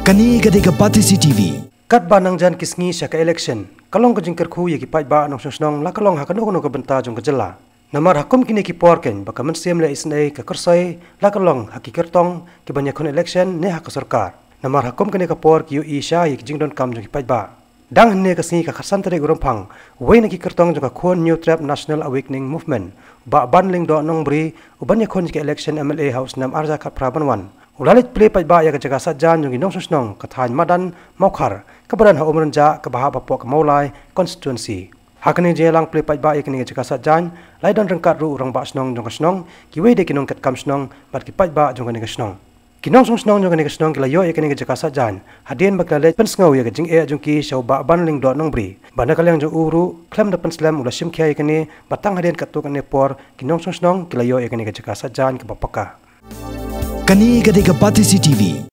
Kani gadega Pati CTV. Kat banang jan kisngi syaka election. Kalong ka jingkar khu ye ki pai ba nong snong la kalong ha kanu kanu ka benta jong ka jela. Namar hakum kini ki porken ba kamen sem le isnai ka kersai la kalong ha ki kertong ki banyak kon election ne ha ka sarkar. Namar hakum kini ka por ki yu isha ye ki jingdon kam jong ki pai ba. Dang hne ka singi ka khasan tere gurompang. Wei na ki kertong jong ka khon New Trap National Awakening Movement. Ba banling do nong bri u banyak kon ki election MLA House nam arja ka prabanwan. Ulalit play pai ba ya ka jaga sajan yung inong susnong kathain madan maukar kabaran ha umranja ka baha bapok maulai constituency hakani jelang play pai ba ya kini jaga sajan lai don rangkat ru urang ba snong jong snong ki we de kinong kat kam snong bat ki pai ba jong kani snong kinong snong jong kani snong ki layo ya kini jaga sajan hadien baklalet pensngau ya jing e jong ki shau ba banling do nong bri bana kalyang jong uru klem da penslam ula sim khya ya kini batang hadien katuk ane por kinong snong ki layo ya kini jaga sajan ka bapaka Kani gadega Pati CTV.